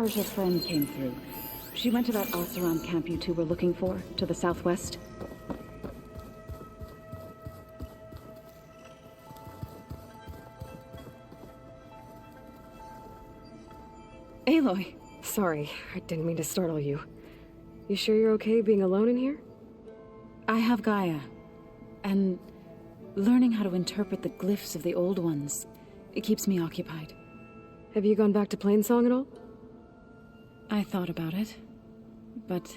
Karja friend came through. She went to that Oseram camp you two were looking for, to the southwest. Aloy! Sorry, I didn't mean to startle you. You sure you're okay being alone in here? I have Gaia, and learning how to interpret the glyphs of the old ones, it keeps me occupied. Have you gone back to Plainsong at all? I thought about it, but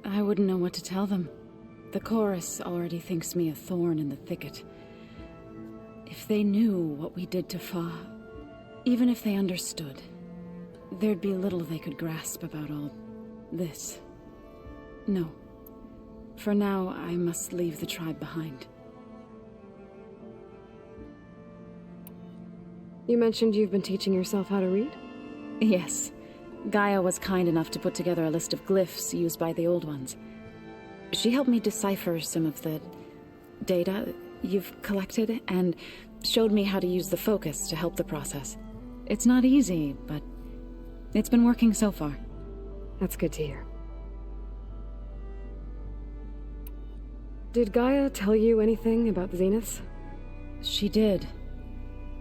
I wouldn't know what to tell them. The chorus already thinks me a thorn in the thicket. If they knew what we did to Fa, even if they understood, there'd be little they could grasp about all this. No. For now, I must leave the tribe behind. You mentioned you've been teaching yourself how to read? Yes. Gaia was kind enough to put together a list of glyphs used by the old ones. She helped me decipher some of the data you've collected, and showed me how to use the focus to help the process. It's not easy, but it's been working so far. That's good to hear. Did Gaia tell you anything about the Zeniths? She did,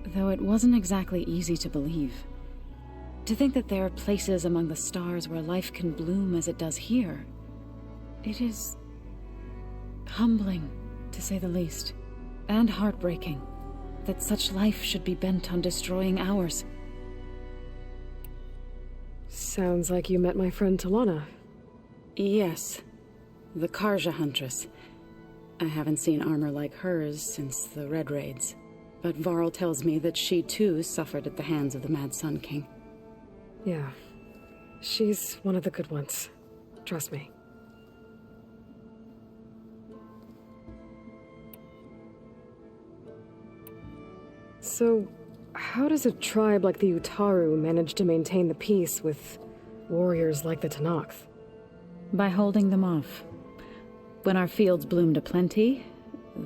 though it wasn't exactly easy to believe. To think that there are places among the stars where life can bloom as it does here, it is humbling, to say the least, and heartbreaking that such life should be bent on destroying ours. Sounds like you met my friend Talana. Yes, the Karja Huntress. I haven't seen armor like hers since the Red Raids, but Varl tells me that she too suffered at the hands of the Mad Sun King. Yeah, she's one of the good ones. Trust me. So, how does a tribe like the Utaru manage to maintain the peace with warriors like the Tenakth? By holding them off. When our fields bloomed aplenty,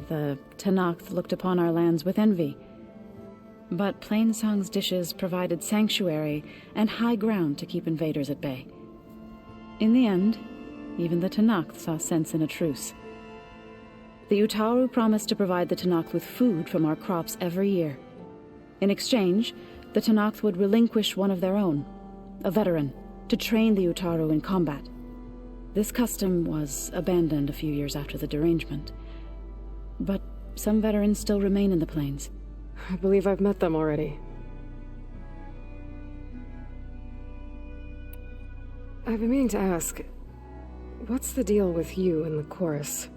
the Tenakth looked upon our lands with envy. But Plainsong's dishes provided sanctuary and high ground to keep invaders at bay. In the end, even the Tenakth saw sense in a truce. The Utaru promised to provide the Tenakth with food from our crops every year. In exchange, the Tenakth would relinquish one of their own, a veteran, to train the Utaru in combat. This custom was abandoned a few years after the derangement. But some veterans still remain in the plains. I believe I've met them already. I've been meaning to ask, what's the deal with you and the chorus?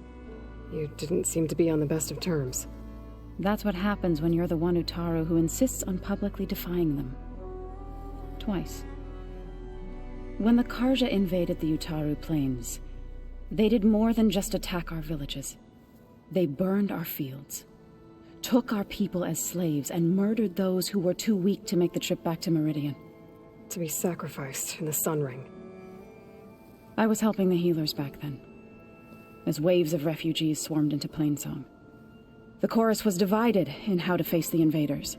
You didn't seem to be on the best of terms. That's what happens when you're the one Utaru who insists on publicly defying them. Twice. When the Karja invaded the Utaru plains, they did more than just attack our villages. They burned our fields, took our people as slaves, and murdered those who were too weak to make the trip back to Meridian. To be sacrificed in the Sun Ring. I was helping the healers back then, as waves of refugees swarmed into Plainsong. The chorus was divided in how to face the invaders.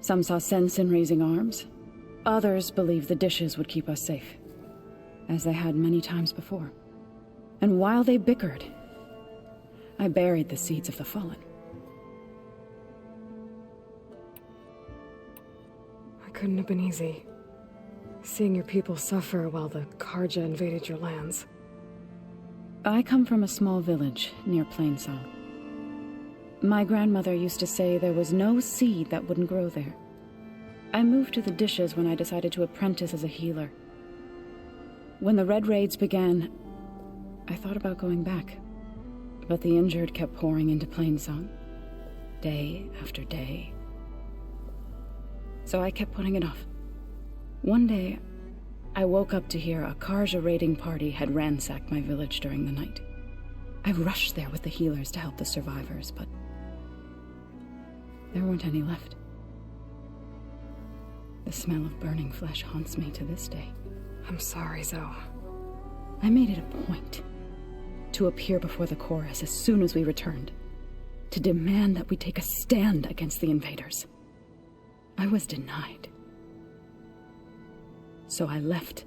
Some saw sense in raising arms. Others believed the dishes would keep us safe, as they had many times before. And while they bickered, I buried the seeds of the fallen. It couldn't have been easy, seeing your people suffer while the Karja invaded your lands. I come from a small village near Plainsong. My grandmother used to say there was no seed that wouldn't grow there. I moved to the dishes when I decided to apprentice as a healer. When the Red Raids began, I thought about going back. But the injured kept pouring into Plainsong, day after day. So I kept putting it off. One day, I woke up to hear a Karja raiding party had ransacked my village during the night. I rushed there with the healers to help the survivors, but there weren't any left. The smell of burning flesh haunts me to this day. I'm sorry, Zoe. I made it a point to appear before the chorus as soon as we returned, to demand that we take a stand against the invaders. I was denied. so I left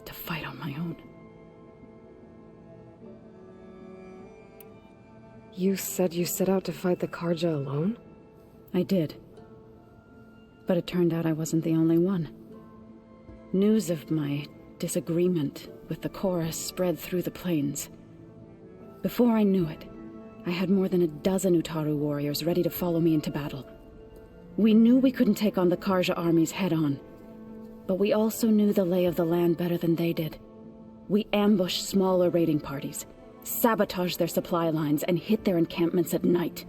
to fight on my own. You said you set out to fight the Karja alone? I did. But it turned out I wasn't the only one. News of my disagreement with the chorus spread through the plains. Before I knew it, I had more than a dozen Utaru warriors ready to follow me into battle. We knew we couldn't take on the Karja armies head-on, but we also knew the lay of the land better than they did. We ambushed smaller raiding parties, sabotaged their supply lines, and hit their encampments at night.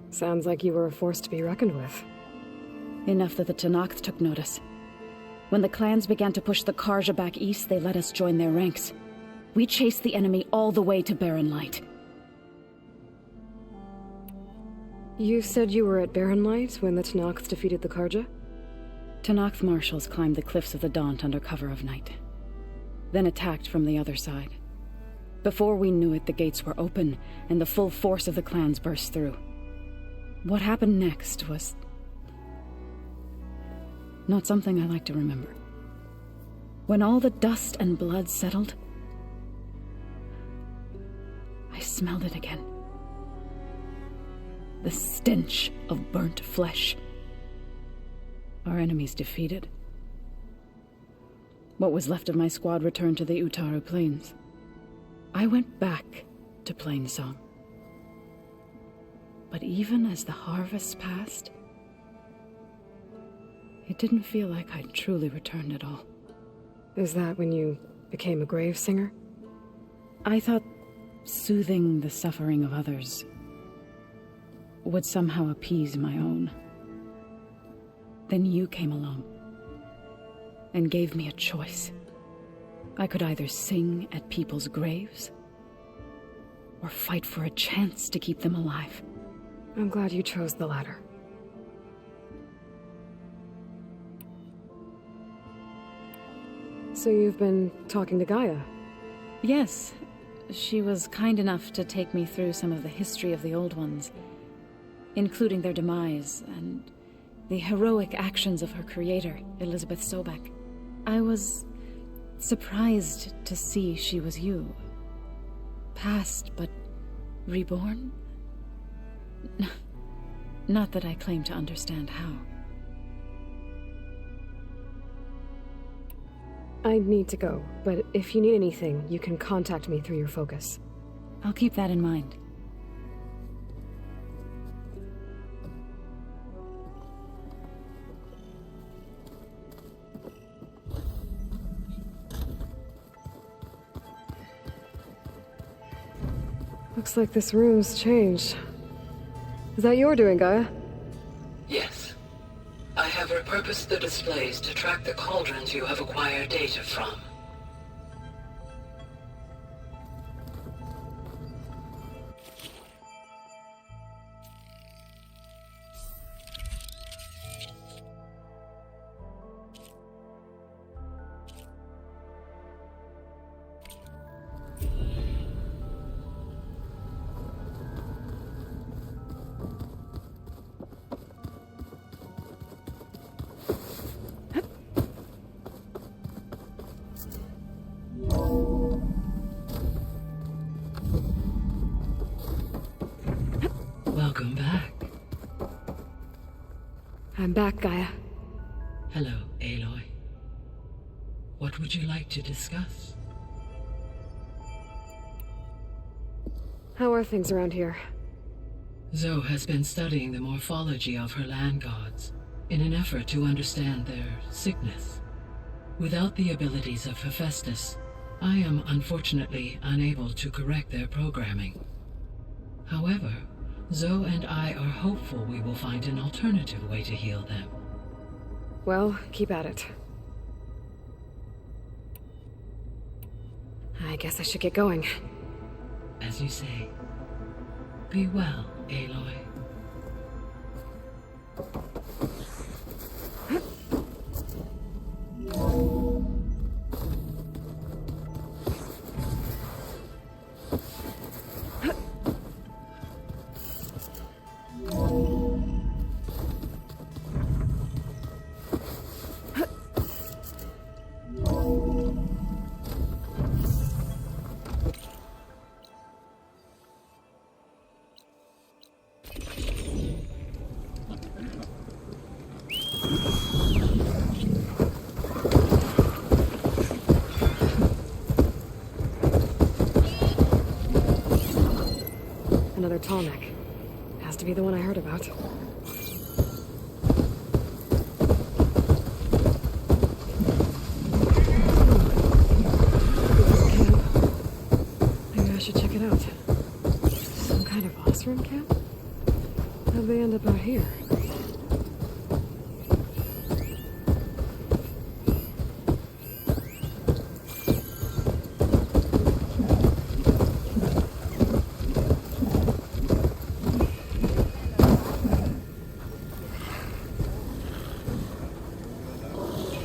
Sounds like you were a force to be reckoned with. Enough that the Tenakth took notice. When the clans began to push the Karja back east, they let us join their ranks. We chased the enemy all the way to Barren Light. You said you were at Barren Light when the Tenakth defeated the Karja? Tenakth marshals climbed the cliffs of the Daunt under cover of night, then attacked from the other side. Before we knew it, the gates were open, and the full force of the clans burst through. What happened next was not something I like to remember. When all the dust and blood settled, I smelled it again. The stench of burnt flesh. Our enemies defeated. What was left of my squad returned to the Utaru Plains. I went back to Plainsong. But even as the harvest passed, it didn't feel like I'd truly returned at all. Is that when you became a grave singer? I thought soothing the suffering of others would somehow appease my own. Then you came along and gave me a choice. I could either sing at people's graves or fight for a chance to keep them alive. I'm glad you chose the latter. So you've been talking to Gaia? Yes. She was kind enough to take me through some of the history of the Old Ones, including their demise and the heroic actions of her creator, Elizabeth Sobek. I was surprised to see she was you. Past, but reborn? Not that I claim to understand how. I need to go, but if you need anything, you can contact me through your focus. I'll keep that in mind. Looks like this room's changed. Is that your doing, Gaia? Yes. I have repurposed the displays to track the cauldrons you have acquired data from. Welcome back. I'm back, Gaia. Hello, Aloy. What would you like to discuss? How are things around here? Zoe has been studying the morphology of her land gods in an effort to understand their sickness. Without the abilities of Hephaestus, I am unfortunately unable to correct their programming. However, Zoe and I are hopeful we will find an alternative way to heal them. Well, keep at it. I guess I should get going. As you say, be well, Aloy. Another tall neck. Has to be the one I heard about. Maybe I should check it out. Some kind of Osram camp? How'd they end up out here?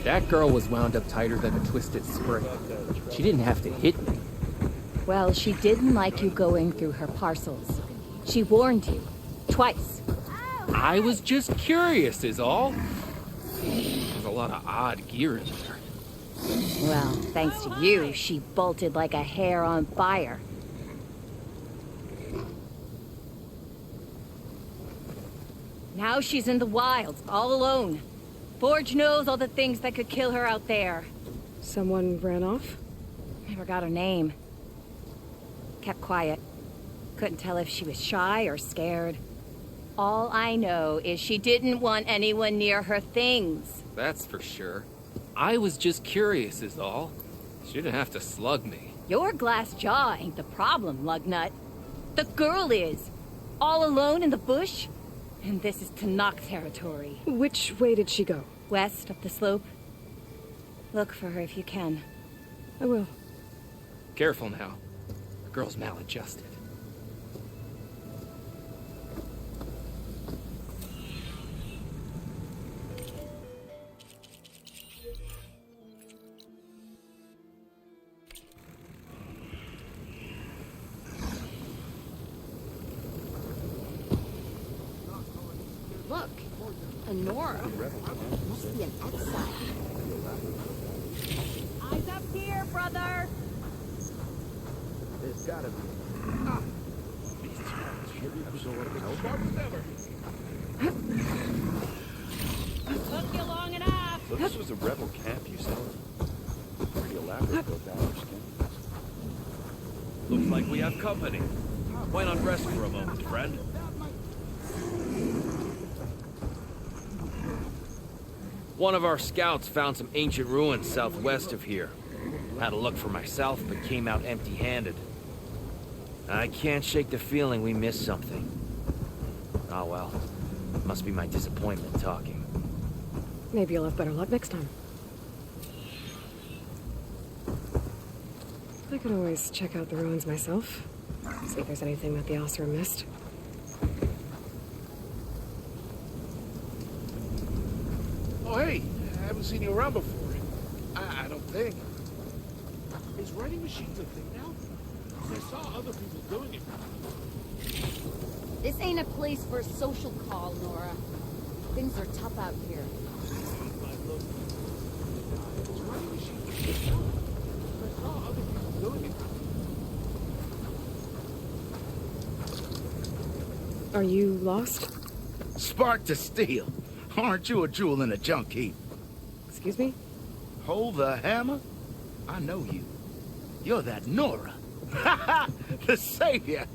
That girl was wound up tighter than a twisted spring. She didn't have to hit me. Well, she didn't like you going through her parcels. She warned you. Twice. I was just curious is all. There's a lot of odd gear in there. Well, thanks to you, she bolted like a hair on fire. Now she's in the wilds, all alone. Forge knows all the things that could kill her out there. Someone ran off? Never got her name. Kept quiet. Couldn't tell if she was shy or scared. All I know is she didn't want anyone near her things. That's for sure. I was just curious is all. She didn't have to slug me. Your glass jaw ain't the problem, lugnut. The girl is. All alone in the bush. And this is Tanakh territory. Which way did she go? West up the slope. Look for her if you can. I will. Careful now. The girl's maladjusted. Look, a Nora. Must be an exile. Eyes up here, brother! There's gotta be. Took you long enough! So this was a rebel camp, you said? Pretty elaborate built out of skin. Looks like we have company. Why not rest for a moment, friend? One of our scouts found some ancient ruins southwest of here. Had a look for myself, but came out empty-handed. I can't shake the feeling we missed something. Oh well. Must be my disappointment talking. Maybe you'll have better luck next time. I could always check out the ruins myself. See if there's anything that the Osram missed. Oh, hey, I haven't seen you around before. I don't think. Is writing machines a thing now? 'Cause I saw other people doing it. This ain't a place for a social call, Nora. Things are tough out here. Is writing machines a thing now? 'Cause I saw other people doing it. Are you lost? Spark to steel. Aren't you a jewel in a junk heap? Excuse me? Hold the hammer? I know you. You're that Nora. Ha ha! The savior!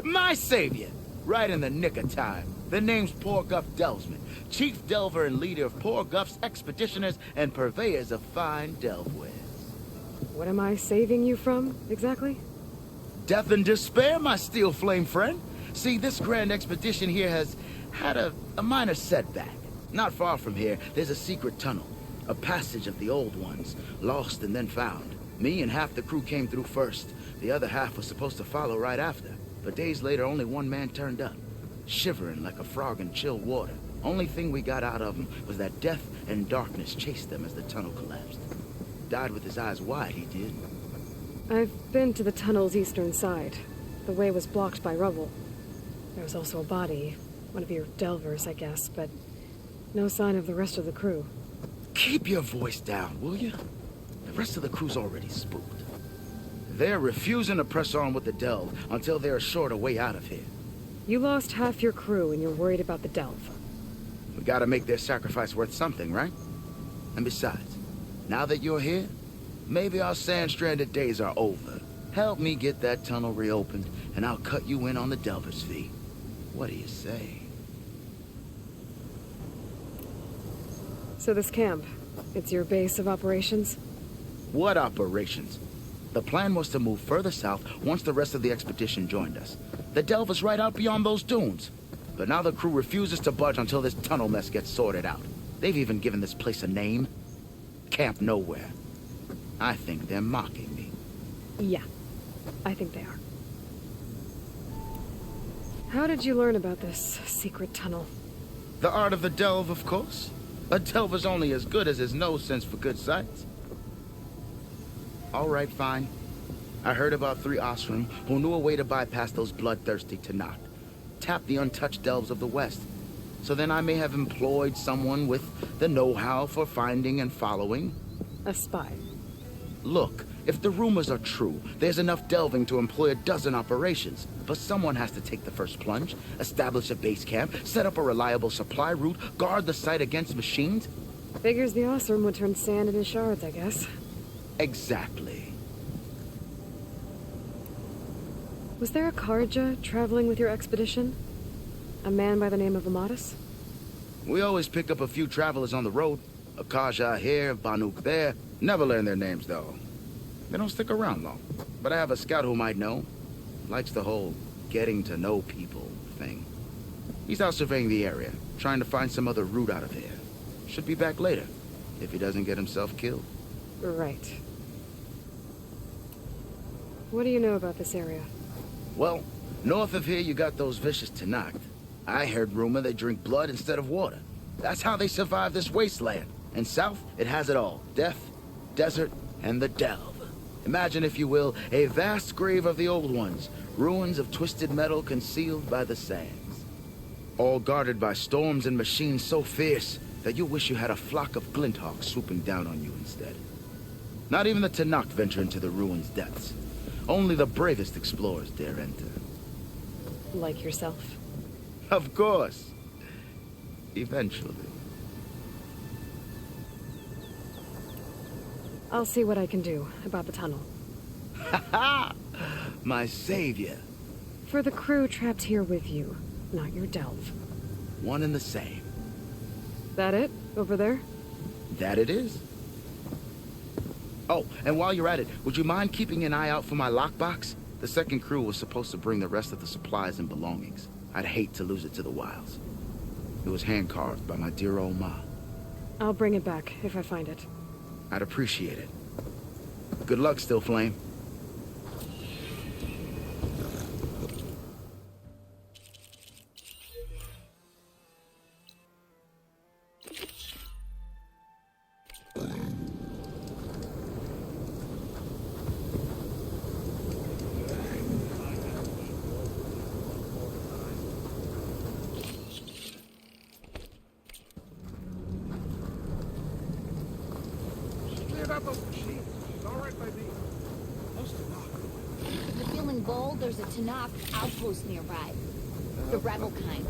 My savior! Right in the nick of time. The name's Poor Guff Delvesman, chief delver and leader of Poor Guff's expeditioners and purveyors of fine delvewares. What am I saving you from, exactly? Death and despair, my steel flame friend. See, this grand expedition here has had a minor setback. Not far from here, there's a secret tunnel. A passage of the old ones, lost and then found. Me and half the crew came through first. The other half was supposed to follow right after. But days later, only one man turned up, shivering like a frog in chill water. Only thing we got out of him was that death and darkness chased them as the tunnel collapsed. Died with his eyes wide, he did. I've been to the tunnel's eastern side. The way was blocked by rubble. There was also a body. One of your delvers, I guess, but no sign of the rest of the crew. Keep your voice down, will you? The rest of the crew's already spooked. They're refusing to press on with the delve until they're assured a way out of here. You lost half your crew and you're worried about the delve. We gotta make their sacrifice worth something, right? And besides, now that you're here, maybe our sand-stranded days are over. Help me get that tunnel reopened, and I'll cut you in on the Delver's fee. What do you say? So this camp, it's your base of operations? What operations? The plan was to move further south once the rest of the expedition joined us. The Delver's right out beyond those dunes. But now the crew refuses to budge until this tunnel mess gets sorted out. They've even given this place a name. Camp Nowhere. I think they're mocking me. Yeah, I think they are. How did you learn about this secret tunnel? The art of the delve, of course. A delver's only as good as his nose sense for good sights. All right, fine. I heard about 3 Osram who knew a way to bypass those bloodthirsty Tanakh. Tap the untouched delves of the West. So then I may have employed someone with the know-how for finding and following. A spy. Look, if the rumors are true, there's enough delving to employ a dozen operations. But someone has to take the first plunge, establish a base camp, set up a reliable supply route, guard the site against machines. Figures the Osram would turn sand into shards, I guess. Exactly. Was there a Kharja traveling with your expedition? A man by the name of Amatus? We always pick up a few travelers on the road. A Kharja here, Banuk there. Never learn their names, though. They don't stick around long. But I have a scout who might know. Likes the whole getting to know people thing. He's out surveying the area, trying to find some other route out of here. Should be back later, if he doesn't get himself killed. Right. What do you know about this area? Well, north of here you got those vicious Tanakh. I heard rumor they drink blood instead of water. That's how they survive this wasteland. And south, it has it all. Death, desert, and the delve. Imagine, if you will, a vast grave of the old ones. Ruins of twisted metal concealed by the sands. All guarded by storms and machines so fierce that you wish you had a flock of glinthawks swooping down on you instead. Not even the Tanakh venture into the ruins' depths. Only the bravest explorers dare enter. Like yourself? Of course. Eventually. I'll see what I can do about the tunnel. Ha ha! My savior. For the crew trapped here with you, not your delve. One and the same. That it? Over there? That it is. Oh, and while you're at it, would you mind keeping an eye out for my lockbox? The second crew was supposed to bring the rest of the supplies and belongings. I'd hate to lose it to the wilds. It was hand-carved by my dear old ma. I'll bring it back if I find it. I'd appreciate it. Good luck, Still Flame. If you're feeling bold, there's a Tanakh outpost nearby. The rebel kind.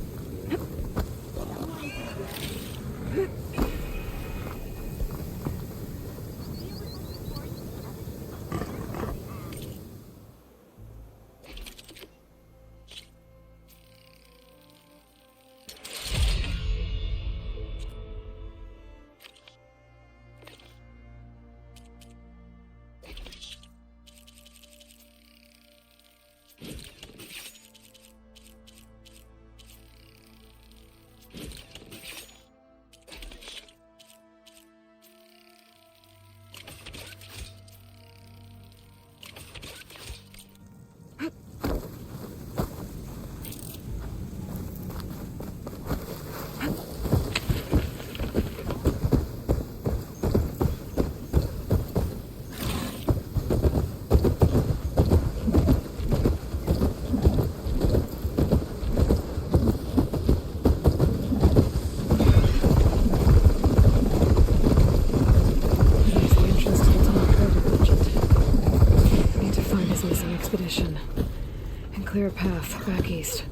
Clear path back east.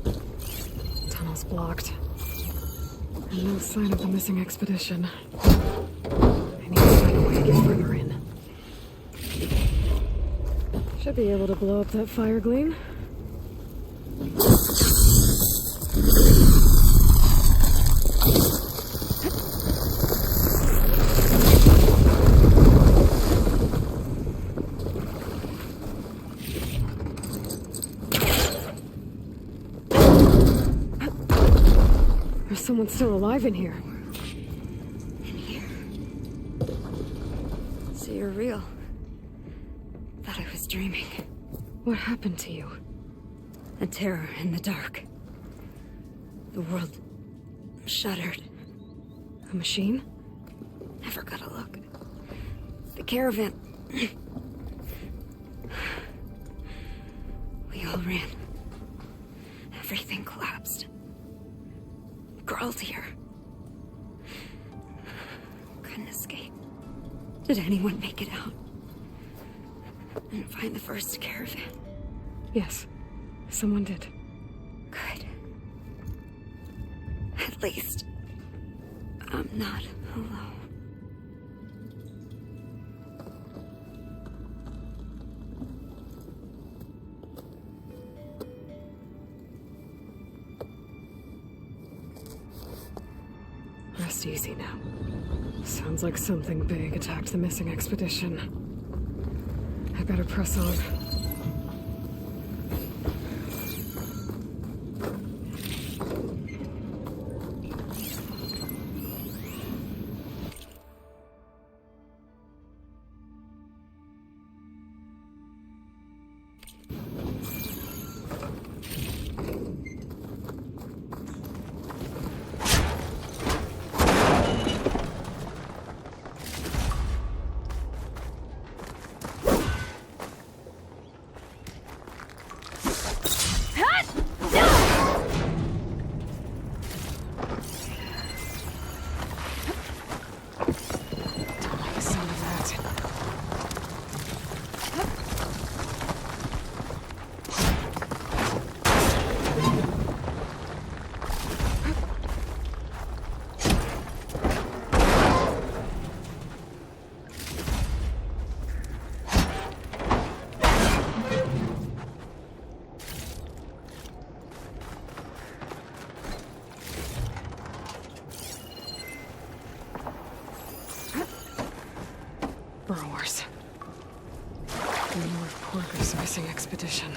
Tunnel's blocked. And no sign of the missing expedition. I need to find a way to get further in. Should be able to blow up that fire gleam. There's someone still alive in here. In here. So you're real. Thought I was dreaming. What happened to you? A terror in the dark. The world shuddered. A machine? Never got a look. The caravan. We all ran. Everything collapsed. Girls here. Couldn't escape. Did anyone make it out? And find the first caravan? Yes, someone did. Good. At least, I'm not alone. Rest easy now. Sounds like something big attacked the missing expedition. I better press on. Burrowers. The Lord Porker's missing expedition.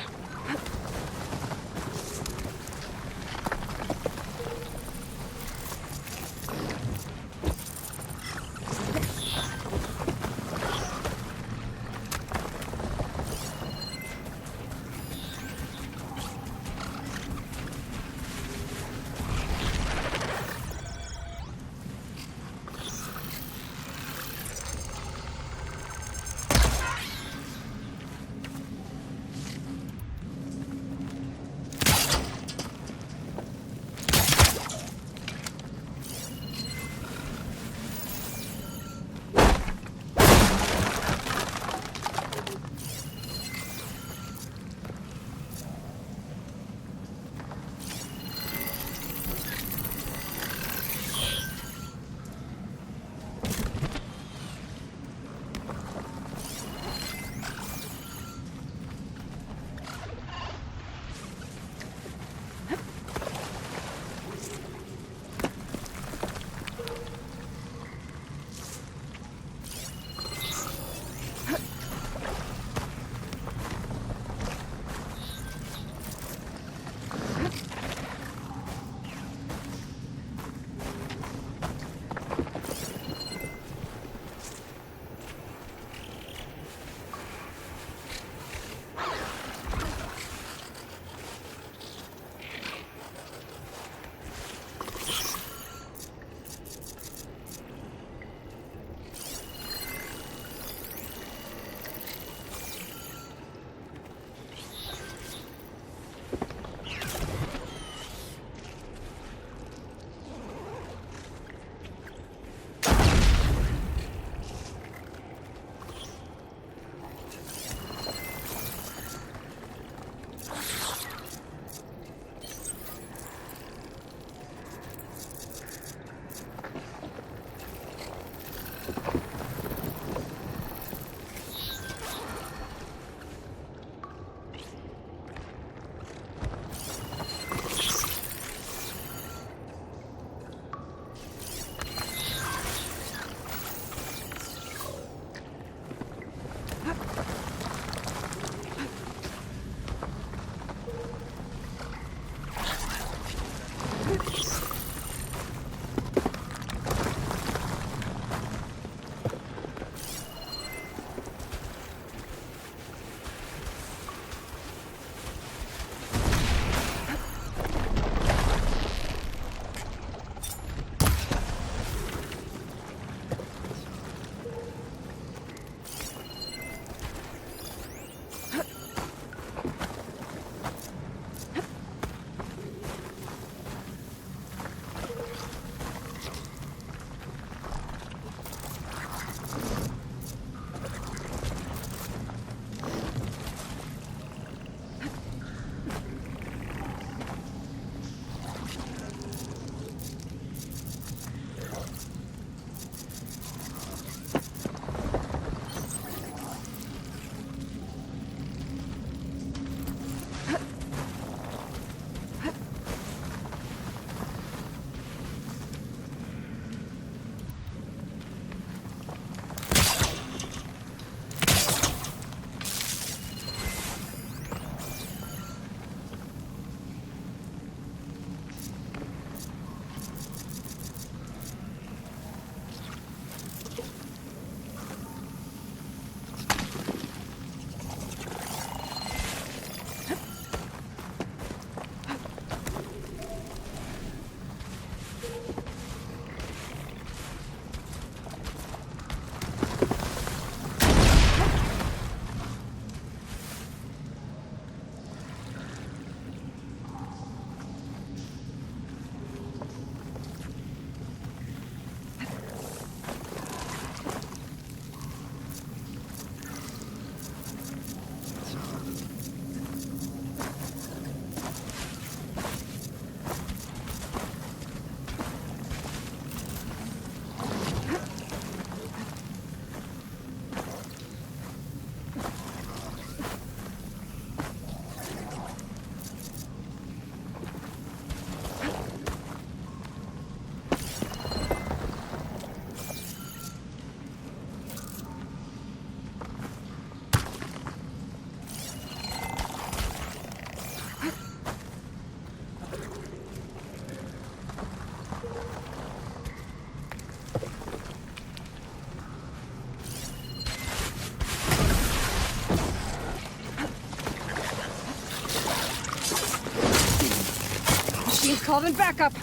He's called in backup!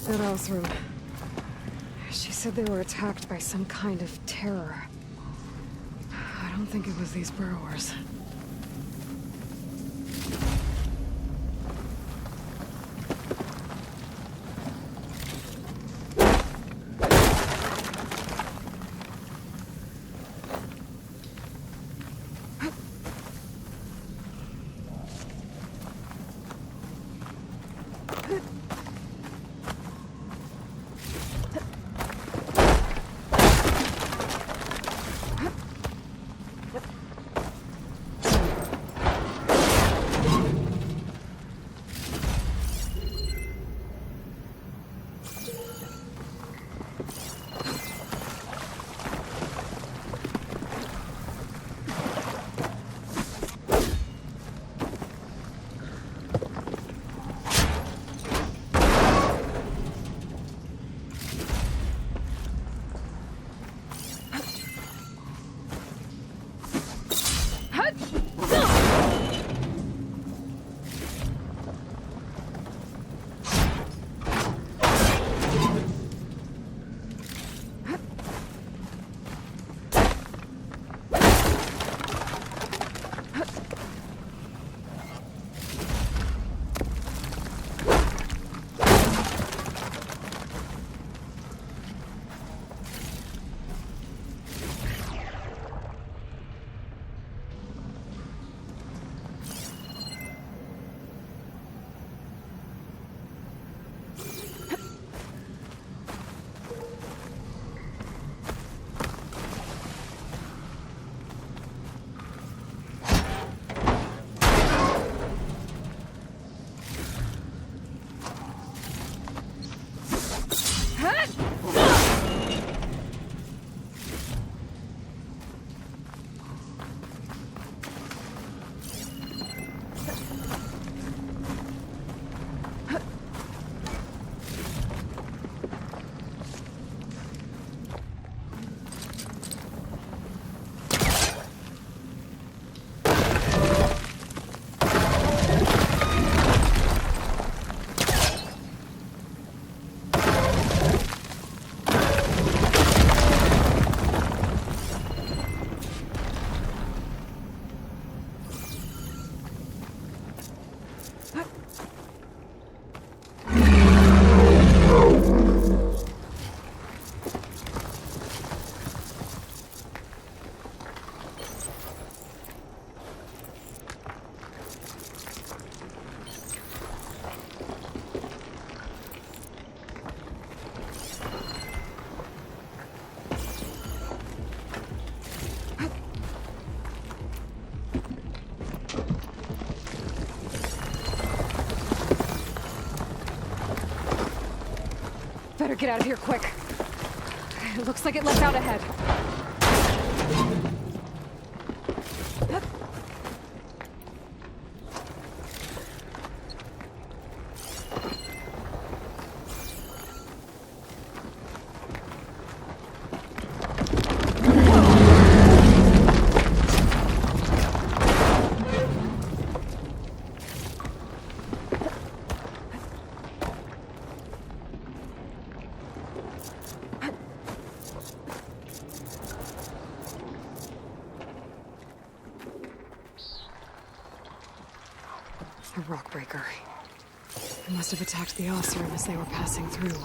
That else room. She said they were attacked by some kind of terror. I don't think it was these burrowers. Better get out of here quick. It looks like it left out ahead. A rock breaker. It must have attacked the Oseram as they were passing through.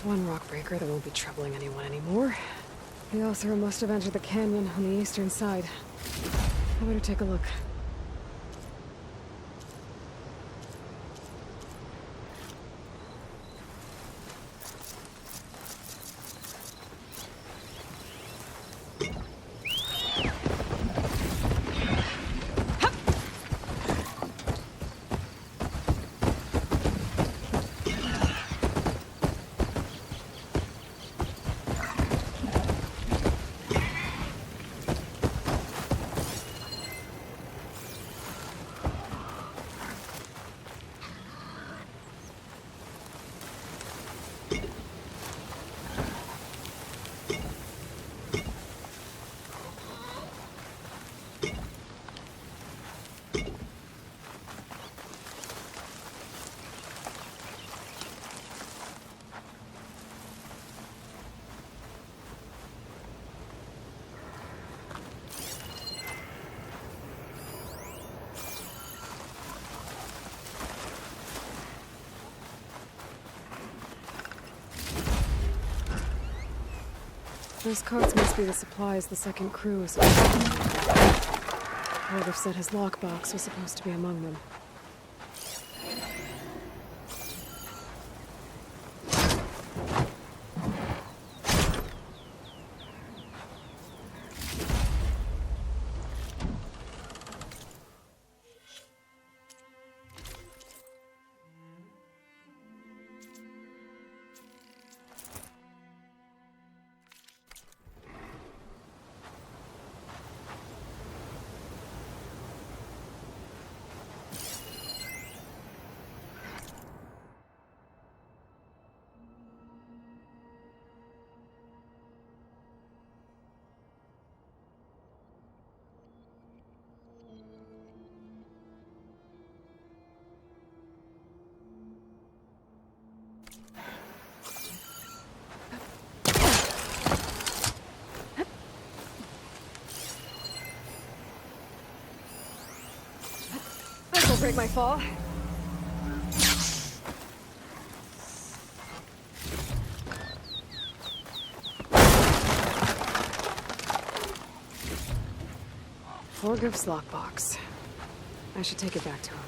one rock breaker that won't be troubling anyone anymore. The Oseram must have entered the canyon on the eastern side. I better take a look. Those carts must be the supplies the second crew is. Whoever said his lockbox was supposed to be among them. This'll break my fall. Forgive's lockbox. I should take it back to him.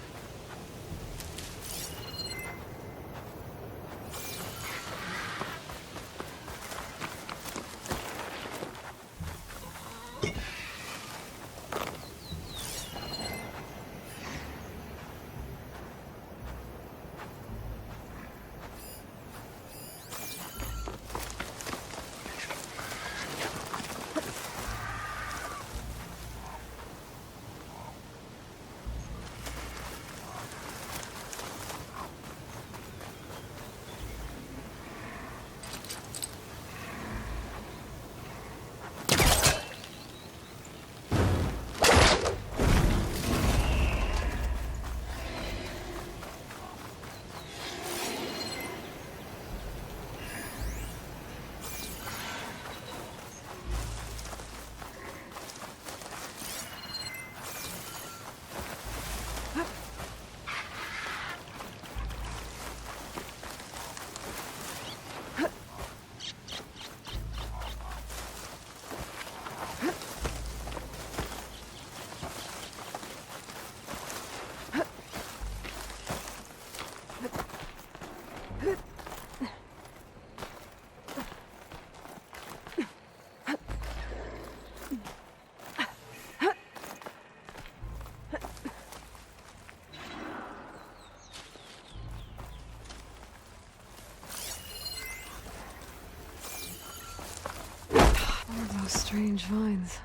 Those strange vines.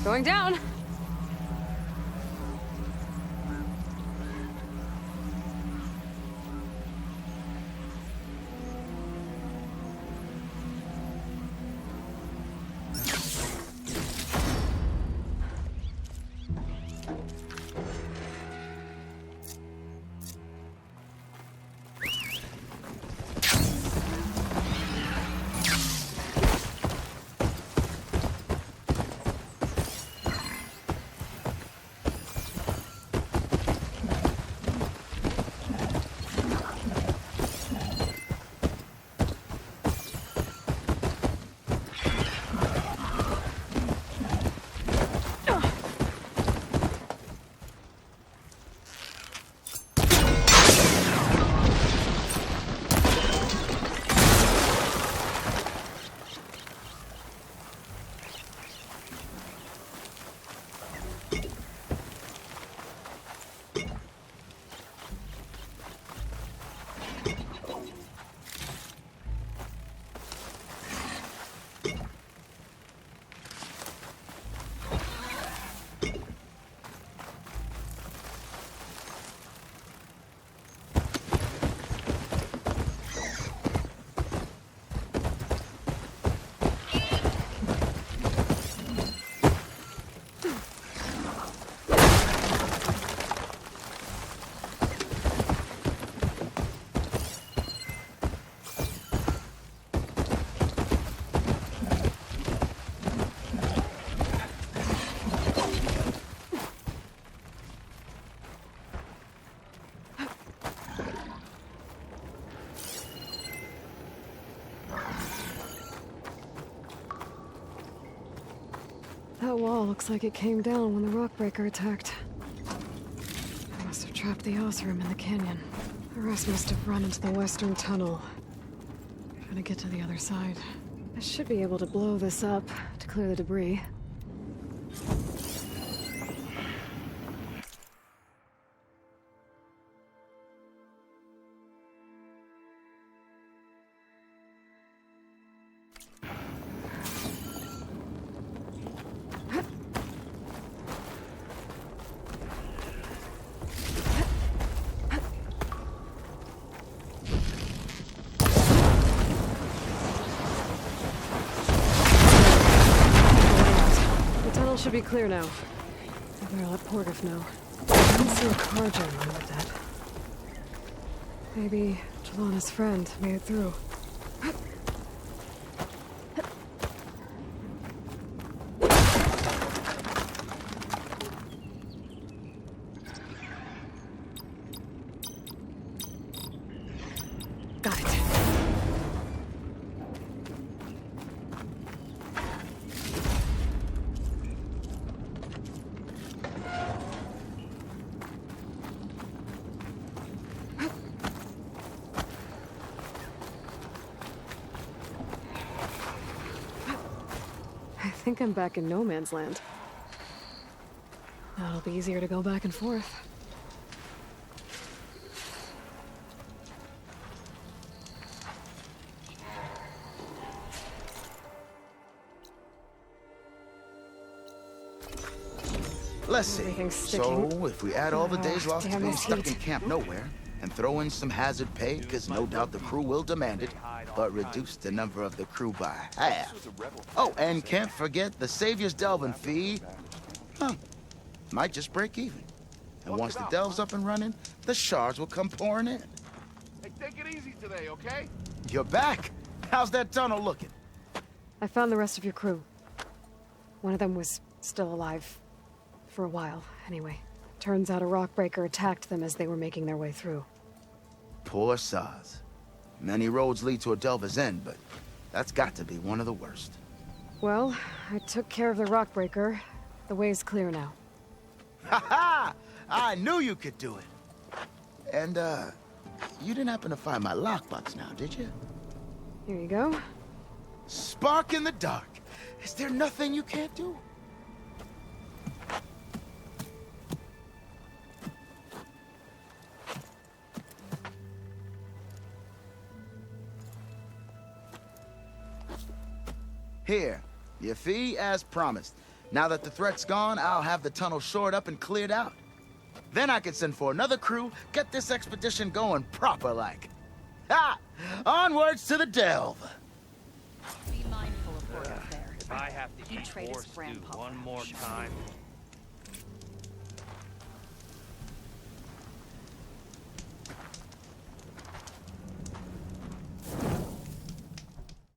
Going down. That wall looks like it came down when the rockbreaker attacked. They must have trapped the Osram in the canyon. The rest must have run into the western tunnel. Trying to get to the other side. I should be able to blow this up to clear the debris. Should be clear now. I better let Portiff know. I didn't see a car jam with that. Maybe Jelana's friend made it through. Got it. I think I'm back in no man's land. Now it'll be easier to go back and forth. Let's see. Everything's So, sticking. if we add all the days lost to Damn being this stuck heat. in Camp Nowhere, and throw in some hazard pay, because no doubt the crew will demand it, but reduce the number of the crew by half. Oh, and can't forget the Savior's Delving fee. Huh. Might just break even. And once the Delve's up and running, the shards will come pouring in. Hey, take it easy today, okay? You're back. How's that tunnel looking? I found the rest of your crew. One of them was still alive. For a while, anyway. Turns out a rockbreaker attacked them as they were making their way through. Poor sods. Many roads lead to a Delver's End, but that's got to be one of the worst. Well, I took care of the rockbreaker. The way's clear now. Ha ha! I knew you could do it. And, you didn't happen to find my lockbox now, did you? Here you go. Spark in the dark. Is there nothing you can't do? Here, your fee as promised. Now that the threat's gone, I'll have the tunnel shored up and cleared out. Then I can send for another crew, get this expedition going proper-like. Ha! Onwards to the delve! Be mindful of Orcus there. If I have to You eat trade his horse stew grandpa one for more sure. time,